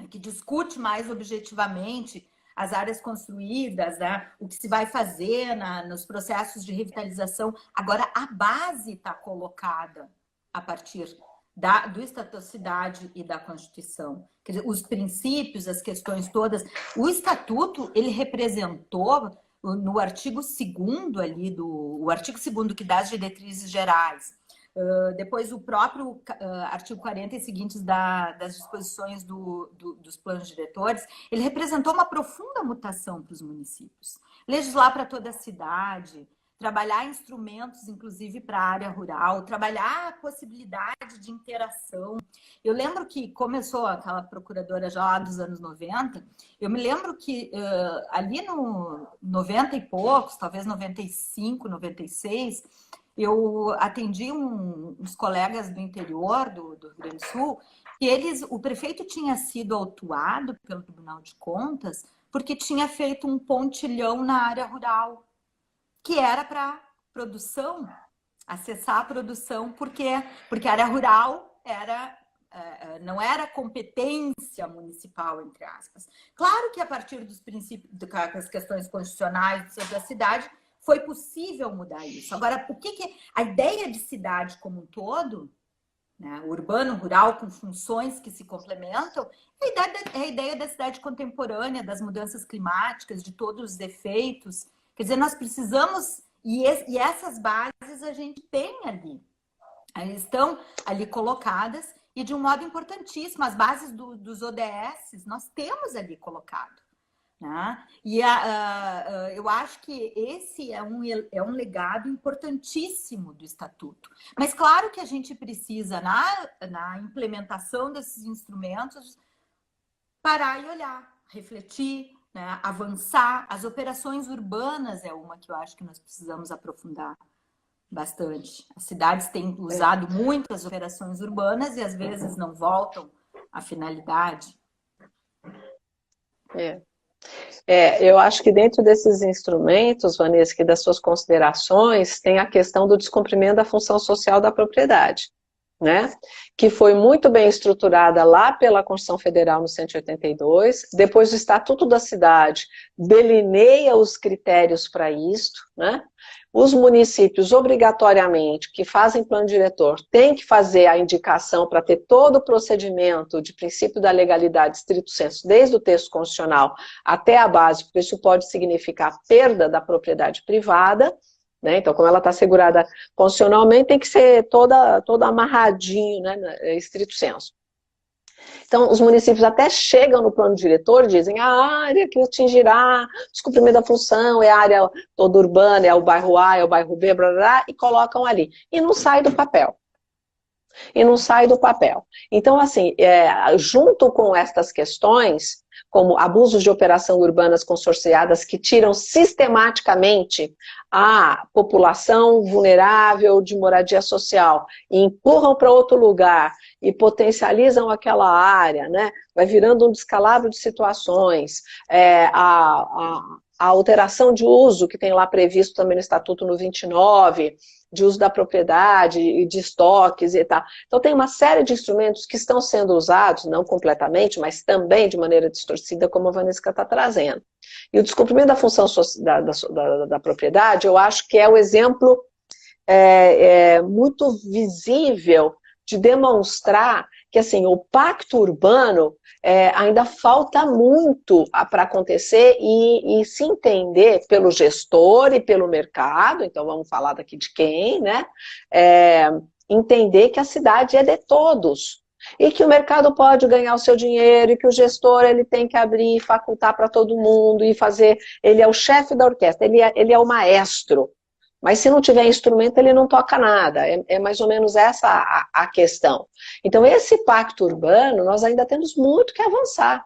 que discute mais objetivamente as áreas construídas, né? O que se vai fazer nos processos de revitalização. Agora, a base está colocada a partir do Estatuto da Cidade e da Constituição. Quer dizer, os princípios, as questões todas. O Estatuto, ele representou, no artigo 2º ali, o artigo 2º que dá as diretrizes gerais, depois o próprio artigo 40 e seguintes das disposições dos planos diretores, ele representou uma profunda mutação para os municípios. Legislar para toda a cidade, trabalhar instrumentos, inclusive para a área rural, trabalhar a possibilidade de interação. Eu lembro que começou aquela procuradora já lá dos anos 90, eu me lembro que ali no 90 e poucos, talvez 95, 96, eu atendi uns colegas do interior do Rio Grande do Sul, e o prefeito tinha sido autuado pelo Tribunal de Contas porque tinha feito um pontilhão na área rural, que era para produção, acessar a produção, porque a área rural não era competência municipal, entre aspas. Claro que a partir dos princípios, das questões constitucionais da cidade, foi possível mudar isso. Agora, a ideia de cidade como um todo, né, urbano, rural, com funções que se complementam, é a ideia da cidade contemporânea, das mudanças climáticas, de todos os efeitos. Quer dizer, nós precisamos, e essas bases a gente tem ali. Elas estão ali colocadas, e de um modo importantíssimo, as bases dos ODS nós temos ali colocado. Né? E eu acho que esse é um legado importantíssimo do Estatuto. Mas claro que a gente precisa, na implementação desses instrumentos, parar e olhar, refletir, né? Avançar. As operações urbanas é uma que eu acho que nós precisamos aprofundar bastante. As cidades têm usado muitas operações urbanas e às vezes não voltam à finalidade. Eu acho que dentro desses instrumentos, Vanessa, que das suas considerações, tem a questão do descumprimento da função social da propriedade. né, que foi muito bem estruturada lá pela Constituição Federal no 182, depois o Estatuto da Cidade delineia os critérios para isto, né, os municípios obrigatoriamente que fazem plano diretor têm que fazer a indicação para ter todo o procedimento de princípio da legalidade estrito sensu, desde o texto constitucional até a base, porque isso pode significar perda da propriedade privada, né? Então, como ela está segurada constitucionalmente, tem que ser toda amarradinho, né, estrito sensu. Então, os municípios até chegam no plano diretor e dizem a área que atingirá o descumprimento da função é a área toda urbana, é o bairro A, é o bairro B, blá, blá, blá, e colocam ali. E não sai do papel. E não sai do papel. Então, assim, junto com estas questões, como abusos de operação urbanas consorciadas que tiram sistematicamente a população vulnerável de moradia social e empurram para outro lugar e potencializam aquela área, né? Vai virando um descalabro de situações, a alteração de uso que tem lá previsto também no Estatuto no 29, de uso da propriedade e de estoques e tal. Então tem uma série de instrumentos que estão sendo usados, não completamente, mas também de maneira distorcida, como a Vanessa está trazendo. E o descumprimento da função da propriedade, eu acho que é o exemplo muito visível de demonstrar que assim, o pacto urbano ainda falta muito para acontecer e se entender pelo gestor e pelo mercado, então vamos falar daqui de quem, né? Entender que a cidade é de todos. E que o mercado pode ganhar o seu dinheiro, e que o gestor ele tem que abrir e facultar para todo mundo, e fazer, ele é o chefe da orquestra, ele é o maestro. Mas se não tiver instrumento, ele não toca nada. É mais ou menos essa a questão. Então, esse pacto urbano, nós ainda temos muito que avançar.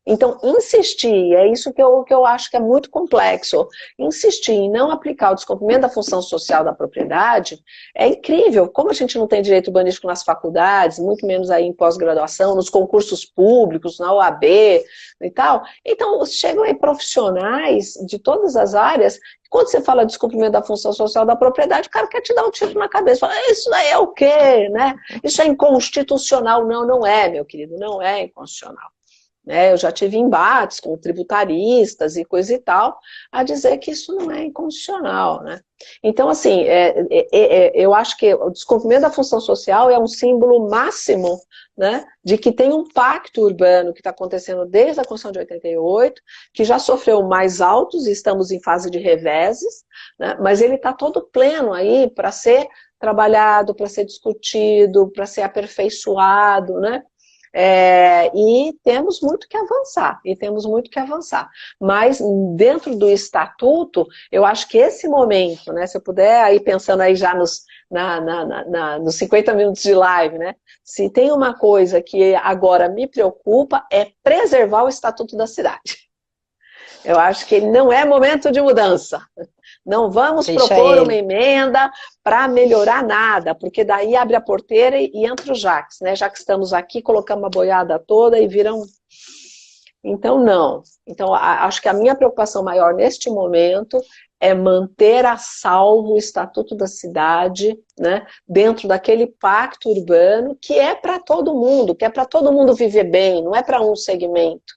Então, insistir, é isso que eu acho que é muito complexo, insistir em não aplicar o descumprimento da função social da propriedade é incrível. Como a gente não tem direito urbanístico nas faculdades, muito menos aí em pós-graduação, nos concursos públicos, na OAB e tal, então chegam aí profissionais de todas as áreas. Quando você fala de descumprimento da função social da propriedade, o cara quer te dar um tiro na cabeça. Fala, isso daí é o quê? Né? Isso é inconstitucional. Não, não é, meu querido, não é inconstitucional. Eu já tive embates com tributaristas e coisa e tal, a dizer que isso não é inconstitucional, né? Então, assim, eu acho que o descumprimento da função social é um símbolo máximo, né, de que tem um pacto urbano que está acontecendo desde a Constituição de 88, que já sofreu mais altos e estamos em fase de reveses, né, mas ele está todo pleno aí para ser trabalhado, para ser discutido, para ser aperfeiçoado, né? E temos muito que avançar, mas dentro do estatuto, eu acho que esse momento, né, se eu puder, aí pensando aí já nos 50 minutos de live, né, se tem uma coisa que agora me preocupa é preservar o estatuto da cidade. Eu acho que não é momento de mudança. Não vamos propor uma emenda para melhorar nada, porque daí abre a porteira e entra o Jacques, né? Já que estamos aqui, colocamos a boiada toda e viram... Então, não. Então, acho que a minha preocupação maior neste momento é manter a salvo o Estatuto da Cidade, né? Dentro daquele pacto urbano que é para todo mundo, que é para todo mundo viver bem, não é para um segmento.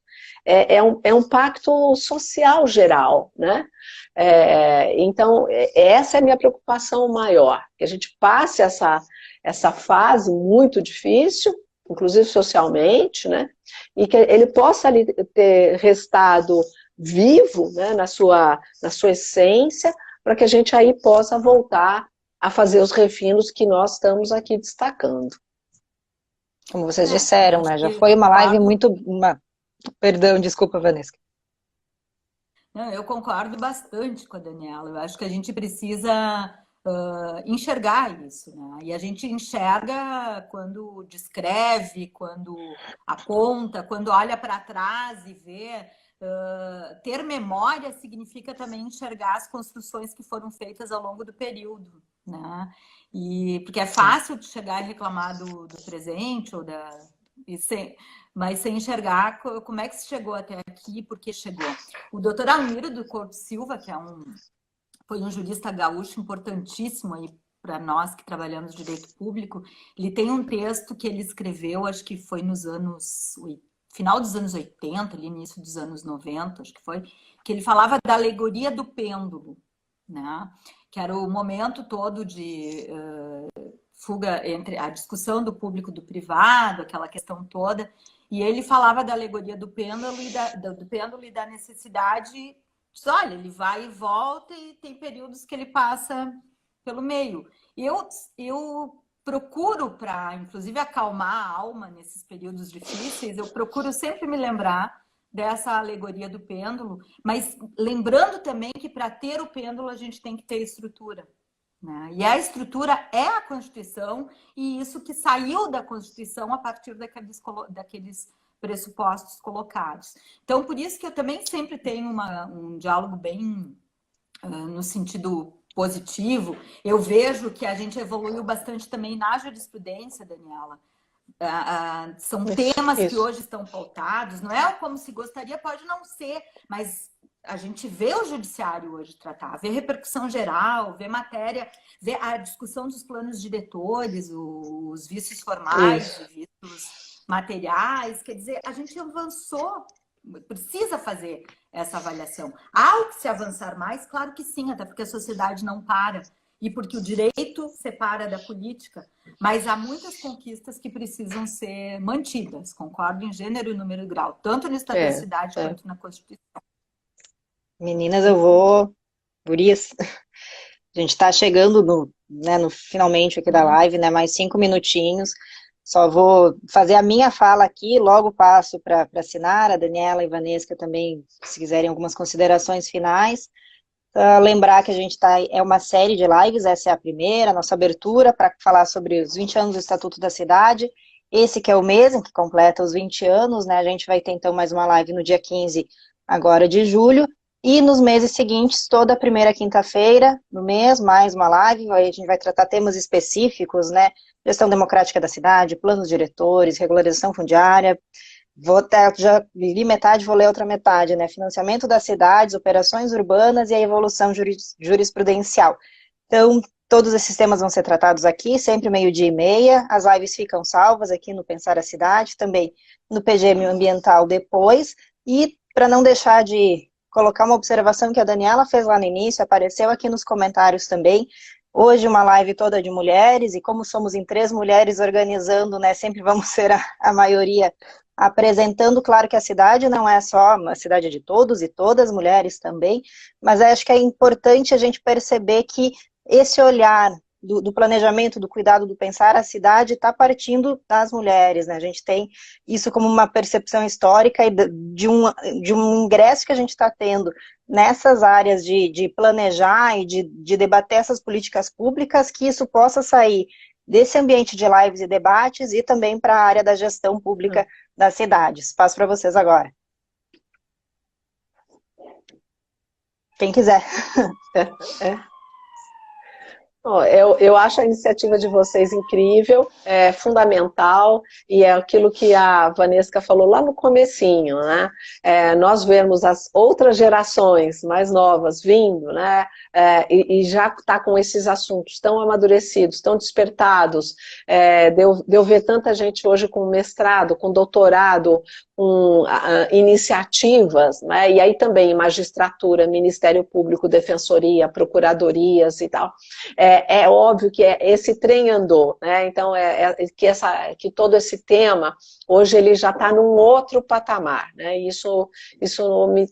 É um pacto social geral, né? Então, essa é a minha preocupação maior, que a gente passe essa fase muito difícil, inclusive socialmente, né? E que ele possa ali ter restado vivo, né, na sua essência, para que a gente aí possa voltar a fazer os refinos que nós estamos aqui destacando. Como vocês disseram, né? Já foi uma live muito... Perdão, desculpa, Vanessa. Não, eu concordo bastante com a Daniela. Eu acho que a gente precisa enxergar isso, né? E a gente enxerga quando descreve, quando aponta, quando olha para trás e vê. Ter memória significa também enxergar as construções que foram feitas ao longo do período, né? Porque é fácil de chegar e reclamar do presente ou mas sem enxergar como é que se chegou até aqui, por que chegou. O doutor Almiro do Couto Silva, que foi um jurista gaúcho importantíssimo aí para nós que trabalhamos direito público, ele tem um texto que ele escreveu, acho que foi nos final dos anos 80, ali, início dos anos 90, acho que foi, que ele falava da alegoria do pêndulo, né? Que era o momento todo de fuga entre a discussão do público e do privado, aquela questão toda, e ele falava da alegoria do pêndulo e da necessidade. Olha, ele vai e volta e tem períodos que ele passa pelo meio. Eu procuro, para inclusive acalmar a alma nesses períodos difíceis, eu procuro sempre me lembrar dessa alegoria do pêndulo, mas lembrando também que para ter o pêndulo a gente tem que ter estrutura, né? E a estrutura é a Constituição, e isso que saiu da Constituição a partir daqueles pressupostos colocados. Então, por isso que eu também sempre tenho um diálogo bem no sentido positivo. Eu vejo que a gente evoluiu bastante também na jurisprudência, Daniela. São temas que hoje estão pautados, não é como se gostaria, pode não ser, mas a gente vê o judiciário hoje tratar, vê repercussão geral, vê matéria, vê a discussão dos planos diretores, os vícios formais, os vícios materiais, quer dizer, a gente avançou, precisa fazer essa avaliação. Há o que se avançar mais? Claro que sim, até porque a sociedade não para, e porque o direito separa da política, mas há muitas conquistas que precisam ser mantidas, concordo em gênero e número e grau, tanto no Estado da Cidade quanto na Constituição. Meninas, gurias, a gente está chegando no finalmente aqui da live, né, mais 5 minutinhos, só vou fazer a minha fala aqui, logo passo para a Sinara, Daniela e Vanessa também, se quiserem algumas considerações finais. Lembrar que a gente é uma série de lives, essa é a primeira, nossa abertura para falar sobre os 20 anos do Estatuto da Cidade, esse que é o mês em que completa os 20 anos, né, a gente vai ter então mais uma live no dia 15 agora de julho, e nos meses seguintes, toda a primeira quinta-feira do mês, mais uma live, a gente vai tratar temas específicos, né, gestão democrática da cidade, planos diretores, regularização fundiária, já li metade, vou ler outra metade, né, financiamento das cidades, operações urbanas e a evolução jurisprudencial. Então, todos esses temas vão ser tratados aqui, sempre 12:30, as lives ficam salvas aqui no Pensar a Cidade, também no PGM Ambiental depois, e para não deixar de colocar uma observação que a Daniela fez lá no início, apareceu aqui nos comentários também, hoje uma live toda de mulheres, e como somos em 3 mulheres organizando, né, sempre vamos ser a maioria apresentando, claro que a cidade não é só uma cidade de todos e todas, mulheres também, mas acho que é importante a gente perceber que esse olhar do planejamento, do cuidado, do pensar a cidade está partindo das mulheres, né? A gente tem isso como uma percepção histórica e de um ingresso que a gente está tendo nessas áreas de planejar e de debater essas políticas públicas, que isso possa sair desse ambiente de lives e debates e também para a área da gestão pública das cidades. Passo para vocês agora. Quem quiser. Eu acho a iniciativa de vocês incrível, é fundamental, e é aquilo que a Vanessa falou lá no comecinho, né? Nós vemos as outras gerações mais novas vindo, né? E já está com esses assuntos tão amadurecidos, tão despertados, de eu ver tanta gente hoje com mestrado, com doutorado, com iniciativas, né? E aí também magistratura, Ministério Público, Defensoria, Procuradorias e tal. É óbvio que esse trem andou, né? Então que todo esse tema hoje ele já está num outro patamar, né? Isso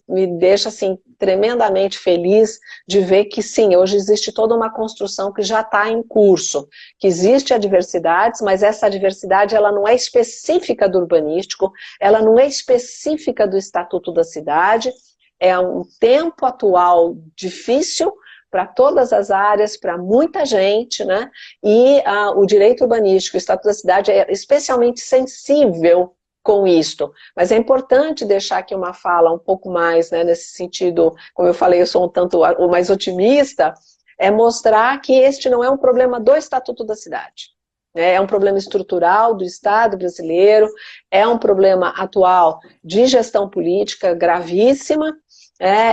me deixa assim tremendamente feliz de ver que sim, hoje existe toda uma construção que já está em curso, que existe a diversidade, mas essa diversidade ela não é específica do urbanístico, ela não é específica do Estatuto da Cidade, é um tempo atual difícil para todas as áreas, para muita gente, né? E o direito urbanístico, o Estatuto da Cidade é especialmente sensível com isto, mas é importante deixar aqui uma fala um pouco mais, né, nesse sentido, como eu falei, eu sou um tanto o mais otimista, é mostrar que este não é um problema do Estatuto da Cidade, né? É um problema estrutural do Estado brasileiro, é um problema atual de gestão política gravíssima,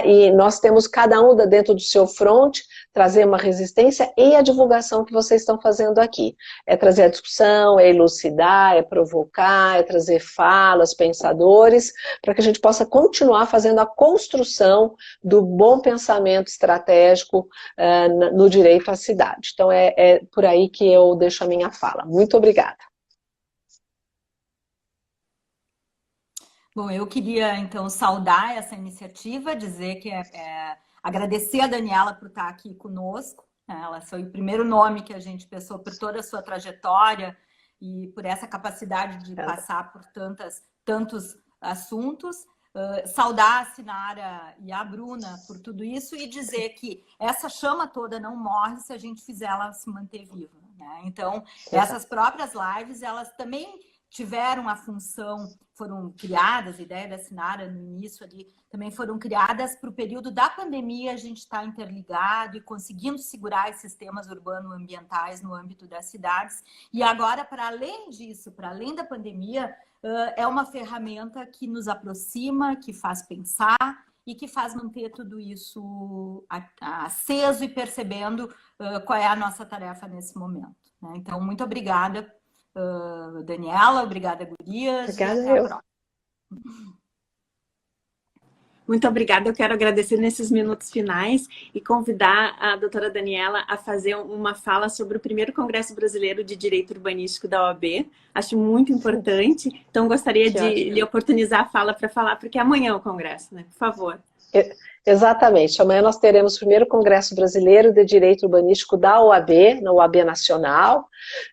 e nós temos cada um dentro do seu fronte trazer uma resistência e a divulgação que vocês estão fazendo aqui. É trazer a discussão, é elucidar, é provocar, é trazer falas, pensadores, para que a gente possa continuar fazendo a construção do bom pensamento estratégico no direito à cidade. Então é por aí que eu deixo a minha fala. Muito obrigada. Bom, eu queria, então, saudar essa iniciativa, dizer que agradecer a Daniela por estar aqui conosco. Ela foi o primeiro nome que a gente pensou por toda a sua trajetória e por essa capacidade de passar por tantos assuntos. Saudar a Sinara e a Bruna por tudo isso e dizer que essa chama toda não morre se a gente fizer ela se manter viva, né? Então, essas próprias lives, elas também tiveram a função, foram criadas, a ideia da Sinara no início ali, também foram criadas para o período da pandemia, a gente está interligado e conseguindo segurar esses temas urbano-ambientais no âmbito das cidades. E agora, para além disso, para além da pandemia, é uma ferramenta que nos aproxima, que faz pensar e que faz manter tudo isso aceso e percebendo qual é a nossa tarefa nesse momento, né? Então, muito obrigada, Daniela, obrigada, gurias. Obrigada, até a próxima. Muito obrigada. Eu quero agradecer nesses minutos finais e convidar a doutora Daniela a fazer uma fala sobre o primeiro Congresso Brasileiro de Direito Urbanístico da OAB. Acho muito importante. Então, gostaria de lhe oportunizar a fala para falar, porque amanhã é o Congresso, né? Por favor. Exatamente. Amanhã nós teremos o primeiro Congresso Brasileiro de Direito Urbanístico da OAB, na OAB Nacional.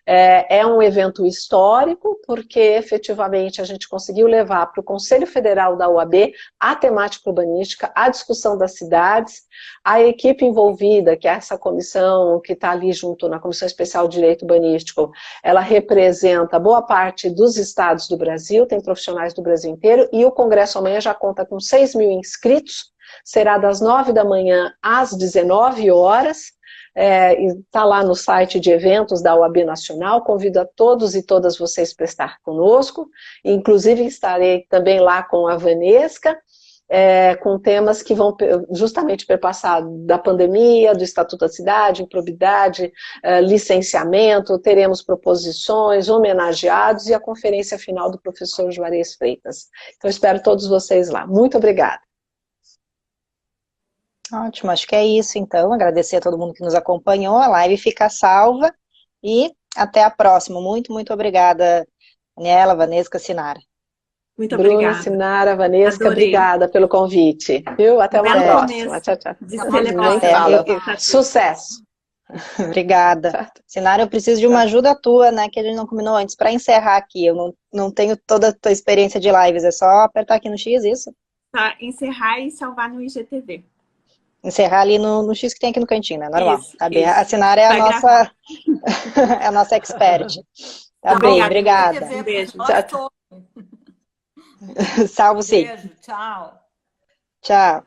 É um evento histórico, porque efetivamente a gente conseguiu levar para o Conselho Federal da OAB a temática urbanística, a discussão das cidades, a equipe envolvida, que é essa comissão que está ali junto na Comissão Especial de Direito Urbanístico, ela representa boa parte dos estados do Brasil, tem profissionais do Brasil inteiro, e o Congresso amanhã já conta com 6 mil inscritos, será das 9 da manhã às 19 horas, está lá no site de eventos da OAB Nacional, convido a todos e todas vocês para estar conosco, inclusive estarei também lá com a Vanesca, com temas que vão justamente perpassar da pandemia, do Estatuto da Cidade, improbidade, licenciamento, teremos proposições, homenageados e a conferência final do professor Juarez Freitas. Então, espero todos vocês lá. Muito obrigada. Ótimo, acho que é isso então. Agradecer a todo mundo que nos acompanhou. A live fica salva e até a próxima. Muito, muito obrigada, Daniela, Vanesca, Sinara. Muito Bruna, obrigada. Sinara, Vanesca, Adorei. Obrigada pelo convite. Viu? Até uma próxima. Tchau, tchau. Sucesso. Obrigada. Sinara, eu preciso de uma ajuda tua, né, que a gente não combinou antes, para encerrar aqui. Eu não tenho toda a tua experiência de lives, é só apertar aqui no X, isso? Só encerrar e salvar no IGTV. Encerrar ali no X que tem aqui no cantinho, né? Normal. Isso, Tá bem. isso. A Sinara é a nossa é a nossa expert. Tá bem, obrigada. Um beijo. Salvo sim. Beijo, tchau. Tchau.